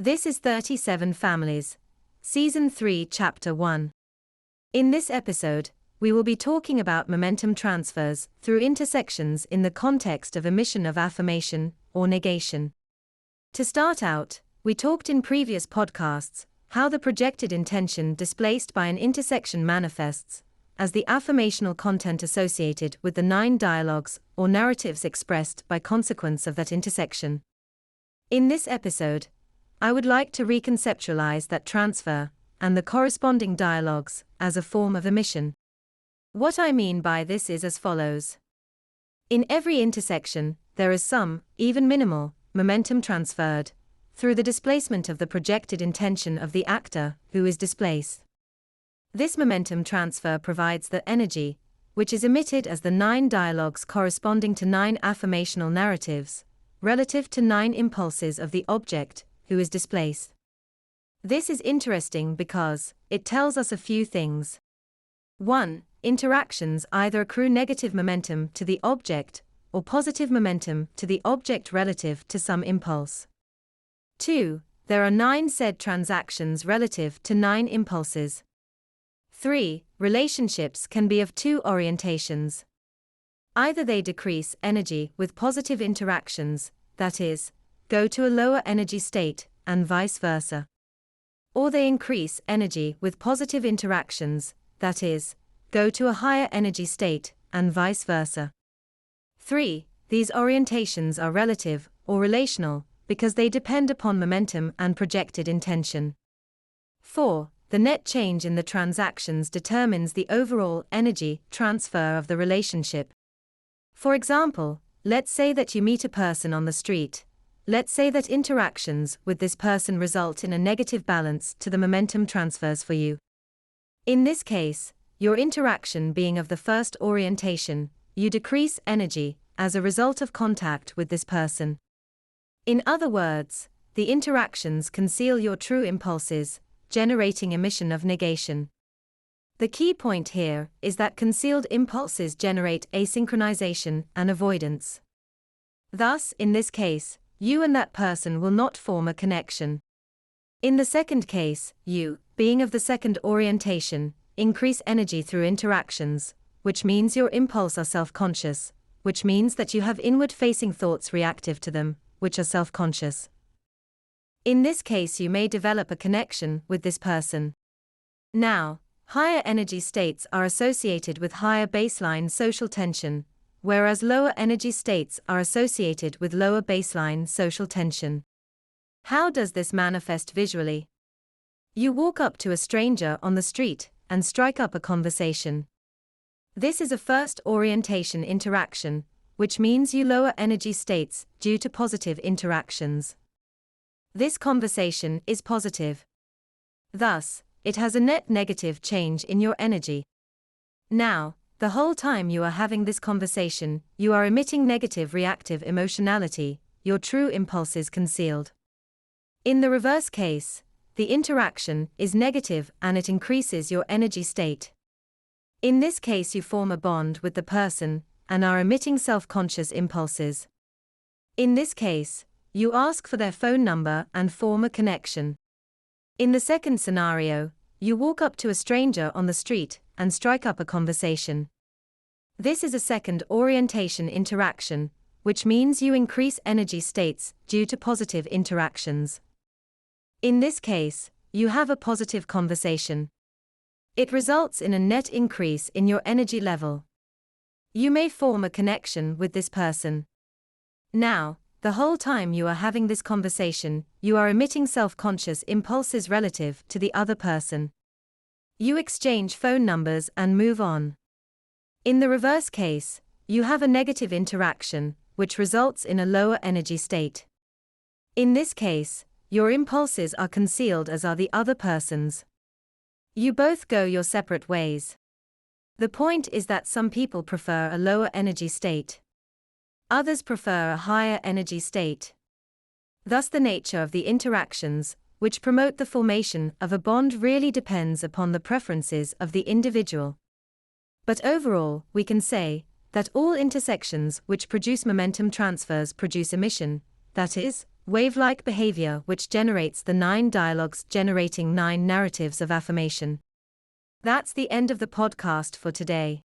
This is 37 Families, Season 3, Chapter 1. In this episode, we will be talking about momentum transfers through intersections in the context of emission of affirmation or negation. To start out, we talked in previous podcasts how the projected intention displaced by an intersection manifests as the affirmational content associated with the 9 dialogues or narratives expressed by consequence of that intersection. In this episode, I would like to reconceptualize that transfer and the corresponding dialogues as a form of emission. What I mean by this is as follows. In every intersection, there is some, even minimal, momentum transferred through the displacement of the projected intention of the actor who is displaced. This momentum transfer provides the energy, which is emitted as the 9 dialogues corresponding to 9 affirmational narratives, relative to 9 impulses of the object who is displaced. This is interesting because it tells us a few things. 1. Interactions either accrue negative momentum to the object or positive momentum to the object relative to some impulse. 2. There are 9 said transactions relative to 9 impulses. 3. Relationships can be of 2 orientations. Either they decrease energy with positive interactions, that is, go to a lower energy state, and vice versa. Or they increase energy with positive interactions, that is, go to a higher energy state, and vice versa. 3. These orientations are relative, or relational, because they depend upon momentum and projected intention. 4. The net change in the transactions determines the overall energy transfer of the relationship. For example, let's say that you meet a person on the street. Let's say that interactions with this person result in a negative balance to the momentum transfers for you. In this case, your interaction being of the first orientation, you decrease energy as a result of contact with this person. In other words, the interactions conceal your true impulses, generating emission of negation. The key point here is that concealed impulses generate asynchronization and avoidance. Thus, in this case, you and that person will not form a connection. In the second case, you, being of the second orientation, increase energy through interactions, which means your impulses are self-conscious, which means that you have inward-facing thoughts reactive to them, which are self-conscious. In this case, you may develop a connection with this person. Now, higher energy states are associated with higher baseline social tension, whereas lower energy states are associated with lower baseline social tension. How does this manifest visually? You walk up to a stranger on the street and strike up a conversation. This is a first orientation interaction, which means you lower energy states due to positive interactions. This conversation is positive. Thus, it has a net negative change in your energy. Now, the whole time you are having this conversation, you are emitting negative reactive emotionality, your true impulses concealed. In the reverse case, the interaction is negative and it increases your energy state. In this case, you form a bond with the person and are emitting self-conscious impulses. In this case, you ask for their phone number and form a connection. In the second scenario, you walk up to a stranger on the street and strike up a conversation. This is a second orientation interaction, which means you increase energy states due to positive interactions. In this case, you have a positive conversation. It results in a net increase in your energy level. You may form a connection with this person. Now, the whole time you are having this conversation, you are emitting self-conscious impulses relative to the other person. You exchange phone numbers and move on. In the reverse case, you have a negative interaction, which results in a lower energy state. In this case, your impulses are concealed as are the other person's. You both go your separate ways. The point is that some people prefer a lower energy state. Others prefer a higher energy state. Thus, the nature of the interactions, which promote the formation of a bond, really depends upon the preferences of the individual. But overall, we can say that all intersections which produce momentum transfers produce emission, that is, wave-like behavior which generates the 9 dialogues, generating 9 narratives of affirmation. That's the end of the podcast for today.